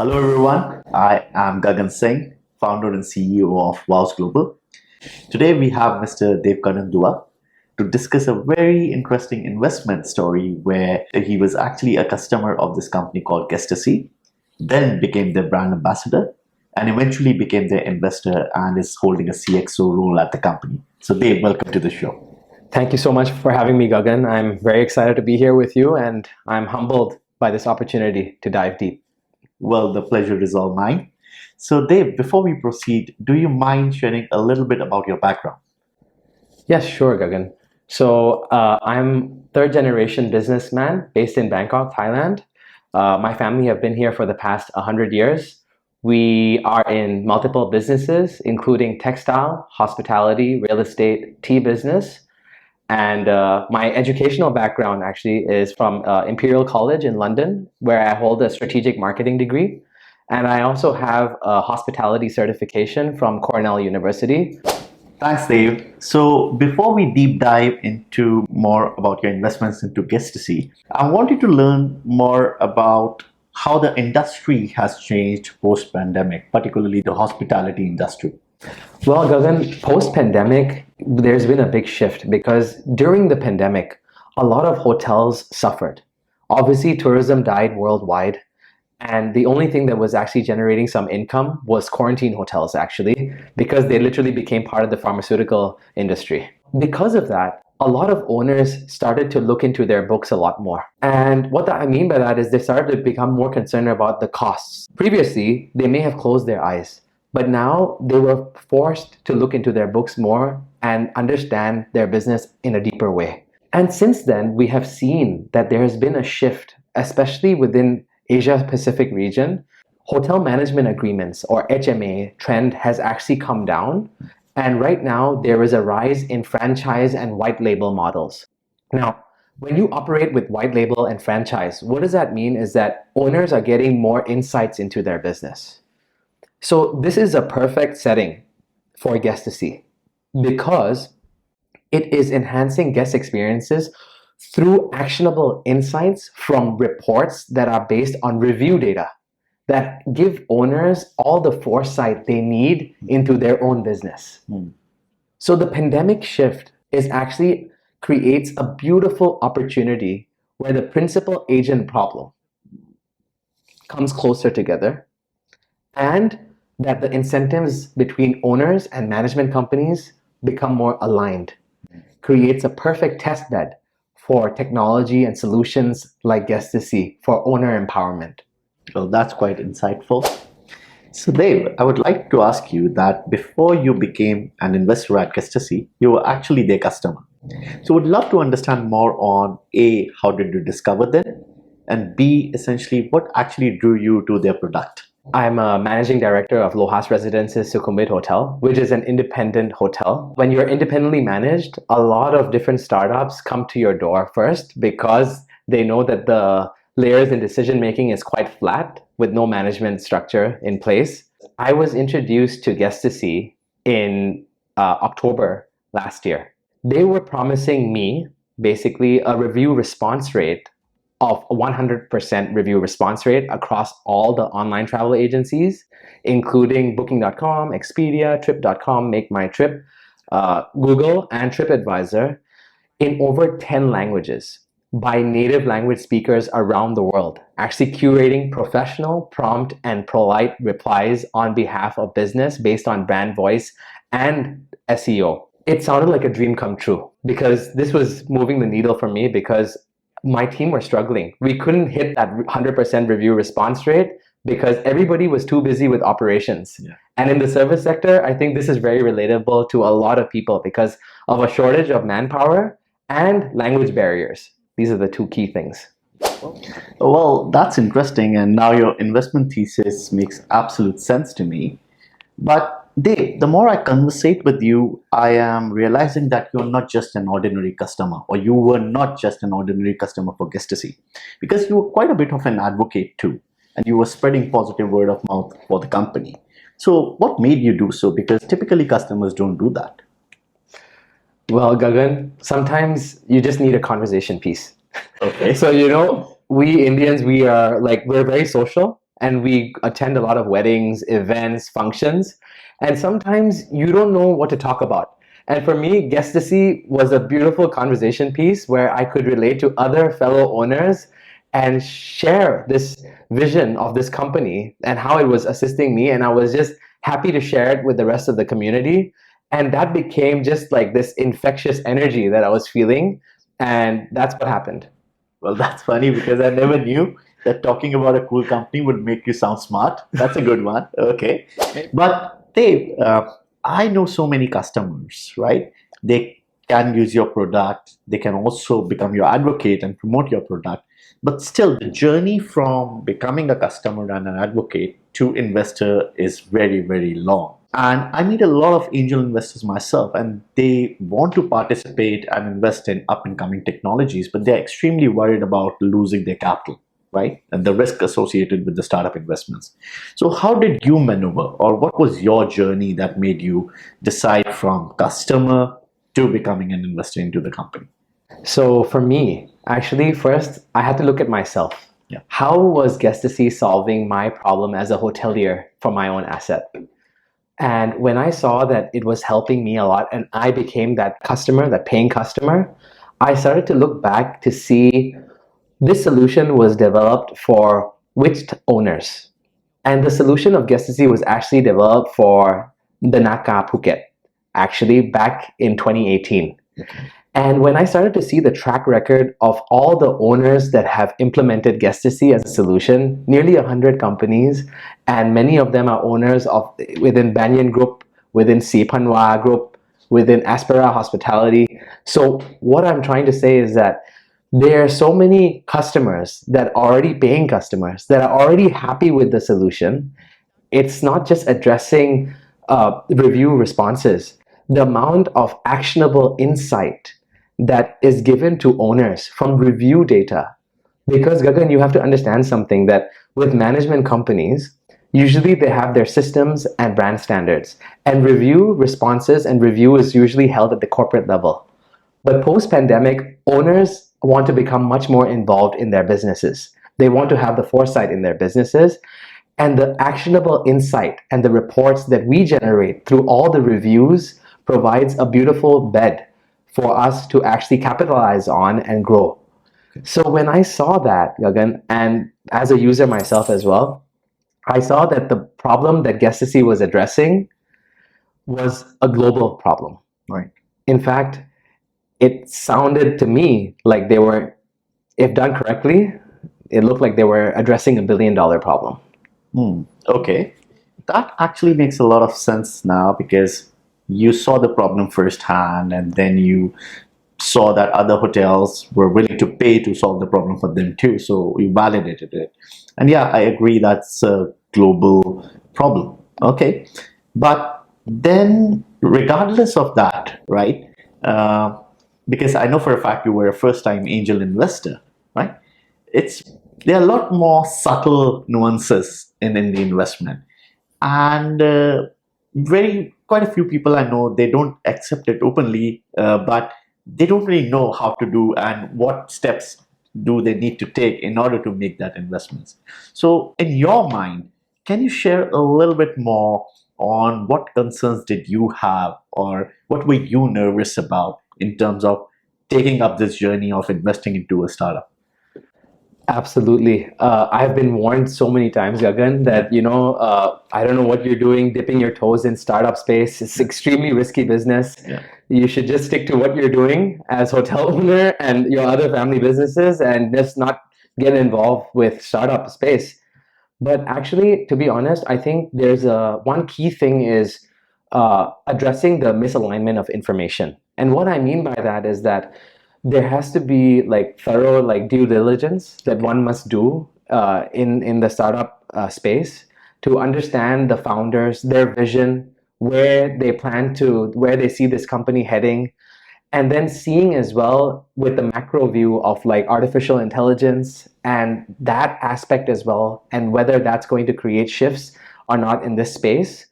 Hello, everyone. I am Gagan Singh, founder and CEO of Wows Global. Today, we have Mr. Devkaran Doowa to discuss a very interesting investment story where he was actually a customer of this company called Guestasy, then became their brand ambassador, and eventually became their investor and is holding a CXO role at the company. So, Dev, welcome to the show. Thank you so much for having me, Gagan. I'm very excited to be here with you, and I'm humbled by this opportunity to dive deep. Well, the pleasure is all mine. So, Dave, before we proceed, do you mind sharing a little bit about your background? Yes, sure, Gagan. So I'm third generation businessman based in Bangkok, Thailand. My family have been here for the past 100 years. We are in multiple businesses, including textile, hospitality, real estate, tea business. And my educational background actually is from Imperial College in London, where I hold a strategic marketing degree. And I also have a hospitality certification from Cornell University. Thanks, Dave. So before we deep dive into more about your investments into Guestasy, I wanted to learn more about how the industry has changed post-pandemic, particularly the hospitality industry. Well, Gagan, post-pandemic, there's been a big shift because during the pandemic, a lot of hotels suffered. Obviously, tourism died worldwide. And the only thing that was actually generating some income was quarantine hotels, actually, because they literally became part of the pharmaceutical industry. Because of that, a lot of owners started to look into their books a lot more. And what I mean by that is they started to become more concerned about the costs. Previously, they may have closed their eyes, but now they were forced to look into their books more and understand their business in a deeper way. And since then, we have seen that there has been a shift, especially within Asia Pacific region. Hotel management agreements, or HMA, trend has actually come down. And right now, there is a rise in franchise and white label models. Now, when you operate with white label and franchise, what does that mean is that owners are getting more insights into their business. So this is a perfect setting for Guestasy because it is enhancing guest experiences through actionable insights from reports that are based on review data that give owners all the foresight they need into their own business. So the pandemic shift is actually creates a beautiful opportunity where the principal agent problem comes closer together and that the incentives between owners and management companies become more aligned. Creates a perfect test bed for technology and solutions like Guestasy for owner empowerment. Well, that's quite insightful. So, Dave, I would like to ask you that before you became an investor at Guestasy, you were actually their customer. So, would love to understand more on A, how did you discover them? And B, essentially, what actually drew you to their product? I'm a managing director of Lohas Residences Sukhumvit Hotel, which is an independent hotel. When you're independently managed, a lot of different startups come to your door first because they know that the layers in decision making is quite flat with no management structure in place. I was introduced to Guestasy in October last year. They were promising me basically a review response rate of 100% review response rate across all the online travel agencies, including Booking.com, Expedia, Trip.com, Make My Trip, Google, and TripAdvisor in over 10 languages by native language speakers around the world, actually curating professional, prompt, and polite replies on behalf of business based on brand voice and SEO. It sounded like a dream come true because this was moving the needle for me because my team were struggling. We couldn't hit that 100% review response rate because everybody was too busy with operations. Yeah. And in the service sector, I think this is very relatable to a lot of people because of a shortage of manpower and language barriers. These are the two key things. Well, that's interesting. And now your investment thesis makes absolute sense to me. But Dave, the more I conversate with you, I am realizing that you're not just an ordinary customer, or you were not just an ordinary customer for Guestasy, because you were quite a bit of an advocate too, and you were spreading positive word of mouth for the company. So what made you do so? Because typically customers don't do that. Well, Gagan, sometimes you just need a conversation piece. Okay. So, we Indians, we're very social. and we attend a lot of weddings, events, functions, and sometimes you don't know what to talk about. And for me, Guestasy was a beautiful conversation piece where I could relate to other fellow owners and share this vision of this company and how it was assisting me. And I was just happy to share it with the rest of the community. And that became just like this infectious energy that I was feeling. And that's what happened. Well, that's funny because I never knew that talking about a cool company would make you sound smart. That's a good one. Okay. But Dave, I know so many customers, right? They can use your product. They can also become your advocate and promote your product. But still, the journey from becoming a customer and an advocate to investor is very, very long. And I meet a lot of angel investors myself, and they want to participate and invest in up and coming technologies, but they're extremely worried about losing their capital, right? And the risk associated with the startup investments. So, how did you maneuver, or what was your journey that made you decide from customer to becoming an investor into the company? So for me, actually, first I had to look at myself. Yeah. How was Guestasy solving my problem as a hotelier for my own asset? And when I saw that it was helping me a lot and I became that customer, that paying customer, I started to look back to see this solution was developed for which owners. And the solution of Guestasy was actually developed for the Naka Phuket, actually back in 2018. And when I started to see the track record of all the owners that have implemented Guestasy as a solution, nearly 100 companies, and many of them are owners of within Banyan Group, within Sipanwa Group, within Aspera Hospitality. So what I'm trying to say is that there are so many customers that are already paying customers that are already happy with the solution. It's not just addressing review responses. The amount of actionable insight that is given to owners from review data. Because Gagan, you have to understand something that with management companies, usually they have their systems and brand standards, and review responses and review is usually held at the corporate level. But post-pandemic, owners want to become much more involved in their businesses. They want to have the foresight in their businesses, and the actionable insight and the reports that we generate through all the reviews provides a beautiful bed for us to actually capitalize on and grow. So when I saw that, Gagan, and as a user myself as well, I saw that the problem that Guestasy was addressing was a global problem. Right. In fact, it sounded to me like they were, if done correctly, it looked like they were addressing $1 billion problem. Okay. That actually makes a lot of sense now because you saw the problem firsthand and then you saw that other hotels were willing to pay to solve the problem for them too. So you validated it. And yeah, I agree that's a global problem. Okay. But then, regardless of that, right? Because I know for a fact you were a first time angel investor, right? There are a lot more subtle nuances in the investment. And quite a few people I know, they don't accept it openly, but they don't really know how to do and what steps do they need to take in order to make that investments. So in your mind, can you share a little bit more on what concerns did you have or what were you nervous about in terms of taking up this journey of investing into a startup? Absolutely. I've been warned so many times, Gagan, that, I don't know what you're doing, dipping your toes in startup space. It's extremely risky business. Yeah. You should just stick to what you're doing as hotel owner and your other family businesses and just not get involved with startup space. But actually, to be honest, I think there's one key thing is addressing the misalignment of information. And what I mean by that is that there has to be like thorough due diligence that one must do in the startup space to understand the founders, their vision, where they see this company heading, and then seeing as well with the macro view of like artificial intelligence and that aspect as well, and whether that's going to create shifts or not in this space.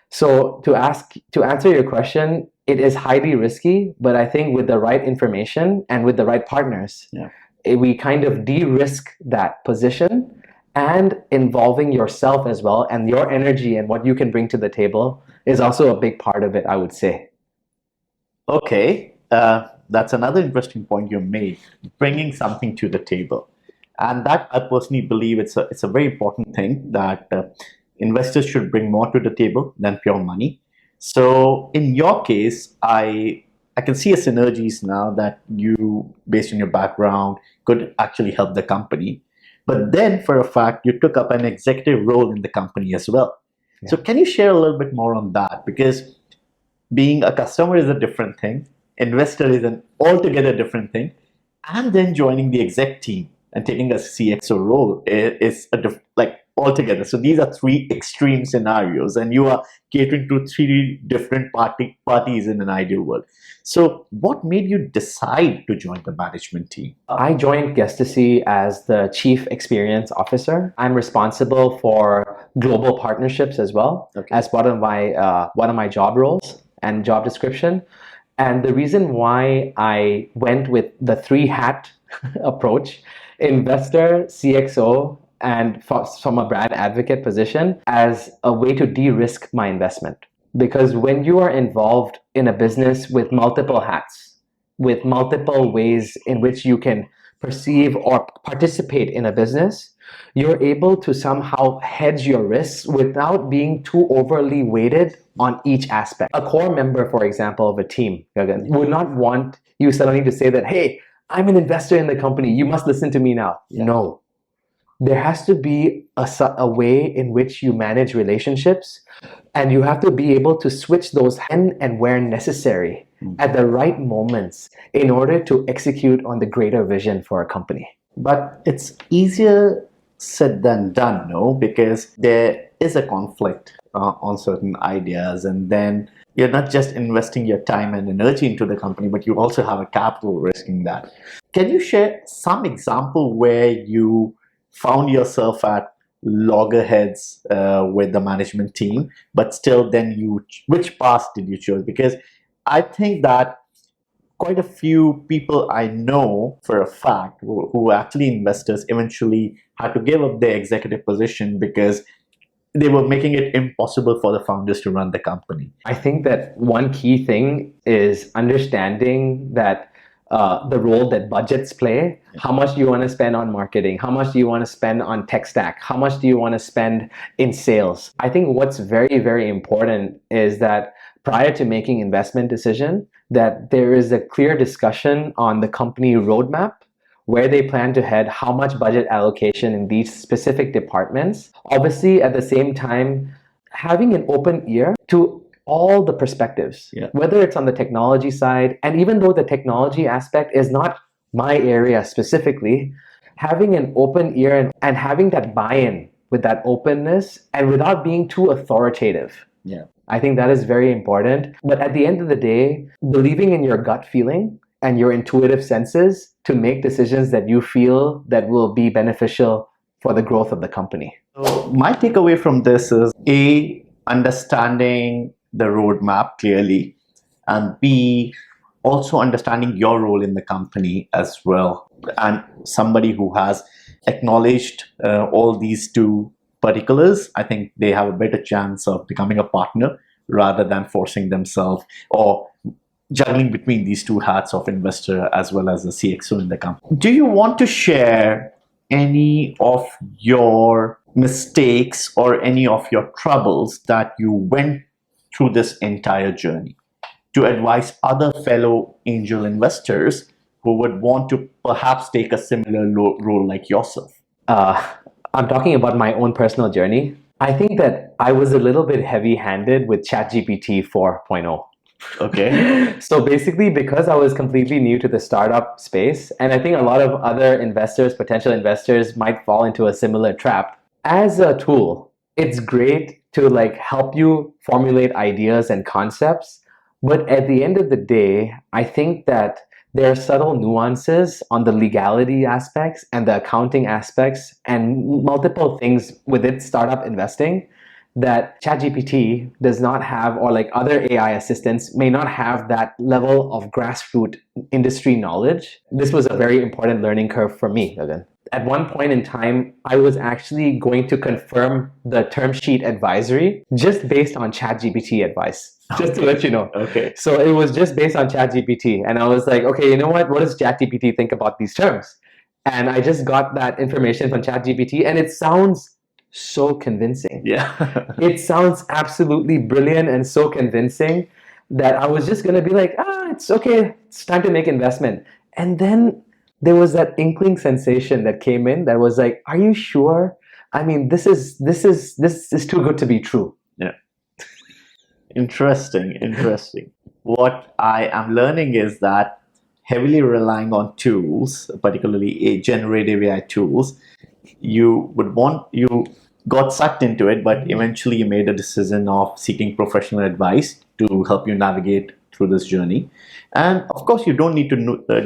So to answer your question, it is highly risky, but I think with the right information and with the right partners, Yeah. we kind of de-risk that position and involving yourself as well, and your energy and what you can bring to the table is also a big part of it, I would say. Okay, that's another interesting point you made, bringing something to the table. And that I personally believe it's a very important thing that investors should bring more to the table than pure money. So in your case, I can see a synergies now that you, based on your background, could actually help the company. But then, for a fact, you took up an executive role in the company as well. So Yeah. can you share a little bit more on that? Because being a customer is a different thing, investor is an altogether different thing, and then joining the exec team and taking a CXO role is like altogether. So these are three extreme scenarios, and you are catering to three different parties in an ideal world. So what made you decide to join the management team? I joined Guestasy as the Chief Experience Officer. I'm responsible for global partnerships as well, Okay. as one of my job roles and job description. And the reason why I went with the three hat approach, investor, CXO, and from a brand advocate position, as a way to de-risk my investment. Because when you are involved in a business with multiple hats, with multiple ways in which you can perceive or participate in a business, you're able to somehow hedge your risks without being too overly weighted on each aspect. A core member, for example, of a team, Gagan, would not want you suddenly to say that, hey, I'm an investor in the company, you must listen to me now. Yeah. No. There has to be a way in which you manage relationships, and you have to be able to switch those when and where necessary at the right moments in order to execute on the greater vision for a company. But it's easier said than done, no? Because there is a conflict on certain ideas, and then you're not just investing your time and energy into the company, but you also have a capital risk in that. Can you share some example where you found yourself at loggerheads with the management team, but still then which path did you choose? Because I think that quite a few people I know for a fact who are actually investors eventually had to give up their executive position because they were making it impossible for the founders to run the company. I think that one key thing is understanding that the role that budgets play. How much do you want to spend on marketing? How much do you want to spend on tech stack? How much do you want to spend in sales? I think what's very, very important is that prior to making investment decision, that there is a clear discussion on the company roadmap, where they plan to head, how much budget allocation in these specific departments. Obviously, at the same time, having an open ear to all the perspectives, whether it's on the technology side, and even though the technology aspect is not my area specifically, having an open ear and having that buy-in with that openness and without being too authoritative. Yeah. I think that is very important. But at the end of the day, believing in your gut feeling and your intuitive senses to make decisions that you feel that will be beneficial for the growth of the company. So my takeaway from this is A, understanding the roadmap clearly, and B, also understanding your role in the company as well. And somebody who has acknowledged all these two particulars, I think they have a better chance of becoming a partner rather than forcing themselves or juggling between these two hats of investor as well as the CXO in the company. Do you want to share any of your mistakes or any of your troubles that you went through this entire journey to advise other fellow angel investors who would want to perhaps take a similar role like yourself? I'm talking about my own personal journey. I think that I was a little bit heavy-handed with ChatGPT 4.0. Okay. So basically, because I was completely new to the startup space, and I think a lot of other investors, potential investors, might fall into a similar trap. As a tool, it's great to help you formulate ideas and concepts. But at the end of the day, I think that there are subtle nuances on the legality aspects and the accounting aspects and multiple things within startup investing that ChatGPT does not have, or other AI assistants may not have that level of grassroots industry knowledge. This was a very important learning curve for me, Gagan. at one point in time, I was actually going to confirm the term sheet advisory just based on ChatGPT advice, just to let you know. Okay. So it was just based on ChatGPT. And I was like, okay, you know what? What does ChatGPT think about these terms? And I just got that information from ChatGPT, and it sounds so convincing. Yeah. It sounds absolutely brilliant and so convincing that I was just going to be like, it's okay. It's time to make investment. And then there was that inkling sensation that came in that was like, are you sure? I mean, this is too good to be true. Yeah. Interesting. What I am learning is that heavily relying on tools, particularly generative AI tools, you got sucked into it, but eventually you made a decision of seeking professional advice to help you navigate through this journey. And of course, you don't need to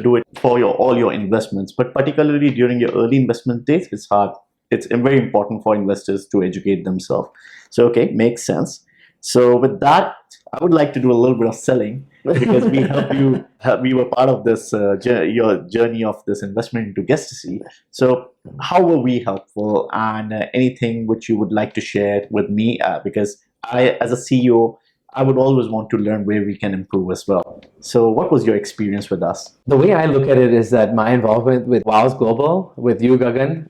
do it for all your investments, but particularly during your early investment days, it's hard. It's very important for investors to educate themselves. So, okay, makes sense. So with that, I would like to do a little bit of selling because we help you. We were part of this your journey of this investment into Guestasy. So how were we helpful, and anything which you would like to share with me? Because I, as a CEO, I would always want to learn where we can improve as well. So what was your experience with us? The way I look at it is that my involvement with WOWS Global, with you, Gagan,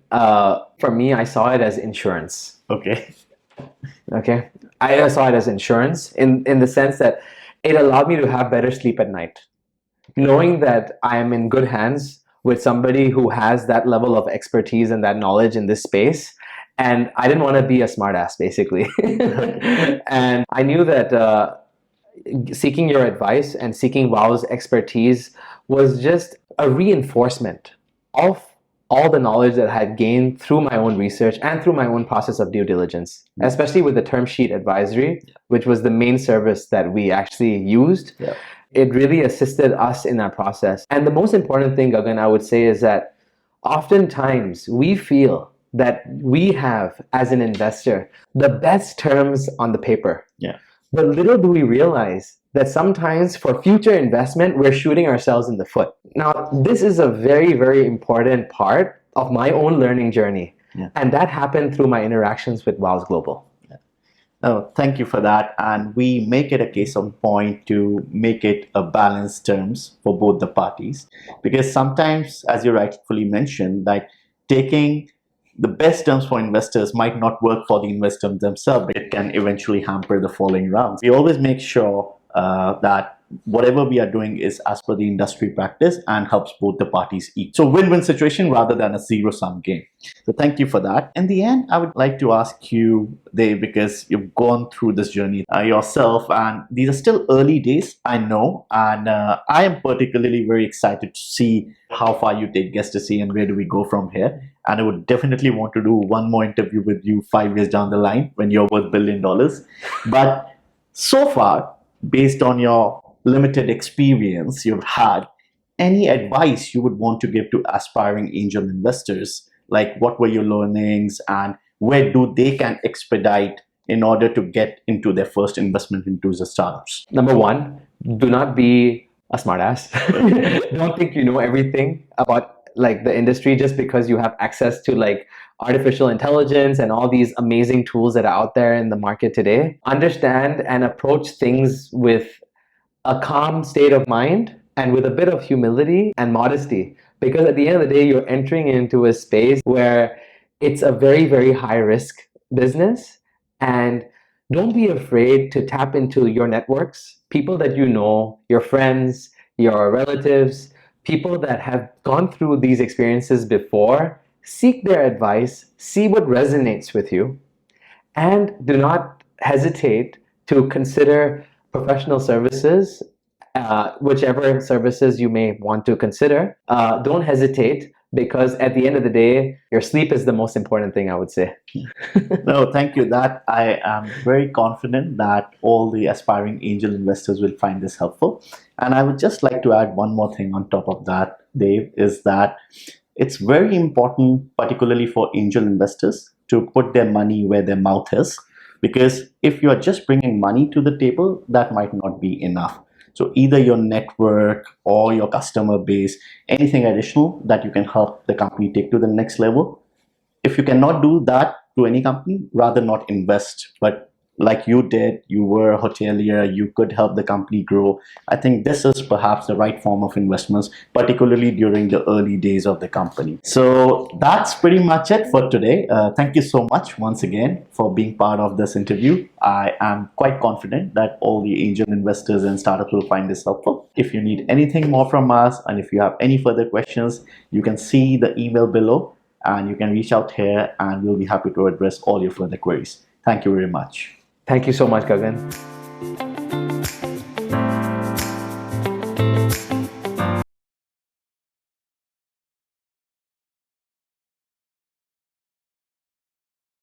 for me, I saw it as insurance. Okay. Okay. I saw it as insurance in the sense that it allowed me to have better sleep at night. Knowing that I am in good hands with somebody who has that level of expertise and that knowledge in this space. And I didn't want to be a smartass, basically. And I knew that seeking your advice and seeking WOW's expertise was just a reinforcement of all the knowledge that I had gained through my own research and through my own process of due diligence, especially with the term sheet advisory, which was the main service that we actually used. Yeah. It really assisted us in that process. And the most important thing, Gagan, I would say is that oftentimes we feel that we have, as an investor, the best terms on the paper. Yeah. But little do we realize that sometimes for future investment, we're shooting ourselves in the foot. Now, this is a very, very important part of my own learning journey. Yeah. And that happened through my interactions with WOWS Global. Oh, thank you for that. And we make it a case of point to make it a balanced terms for both the parties. Because sometimes, as you rightfully mentioned, that taking the best terms for investors might not work for the investors themselves, but it can eventually hamper the following rounds. We always make sure that whatever we are doing is as per the industry practice and helps both the parties eat. So win-win situation rather than a zero-sum game. So thank you for that. In the end, I would like to ask you, Dave, because you've gone through this journey yourself, and these are still early days, I know, and I am particularly very excited to see how far you take Guestasy and where do we go from here. And I would definitely want to do one more interview with you 5 years down the line when you're worth $1 billion. But so far, based on your limited experience you've had, any advice you would want to give to aspiring angel investors? Like, what were your learnings and where do they can expedite in order to get into their first investment into the startups? Number one, do not be a smartass. Don't think you know everything about like the industry just because you have access to like artificial intelligence and all these amazing tools that are out there in the market today. Understand and approach things with a calm state of mind and with a bit of humility and modesty, because at the end of the day, you're entering into a space where it's a very, very high risk business. And don't be afraid to tap into your networks, people that you know, your friends, your relatives, people that have gone through these experiences before. Seek their advice, see what resonates with you, and do not hesitate to consider professional services, whichever services you may want to consider. Don't hesitate, because at the end of the day, your sleep is the most important thing, I would say. No, thank you. That I am very confident that all the aspiring angel investors will find this helpful. And I would just like to add one more thing on top of that, Dave, is that it's very important, particularly for angel investors, to put their money where their mouth is. Because if you are just bringing money to the table, that might not be enough. So either your network or your customer base, anything additional that you can help the company take to the next level. If you cannot do that to any company, rather not invest. But like you did, you were a hotelier, you could help the company grow. I think this is perhaps the right form of investments, particularly during the early days of the company. So that's pretty much it for today. Thank you so much once again for being part of this interview. I am quite confident that all the angel investors and startups will find this helpful. If you need anything more from us, and if you have any further questions, you can see the email below and you can reach out here and we'll be happy to address all your further queries. Thank you very much. Thank you so much, Gagan.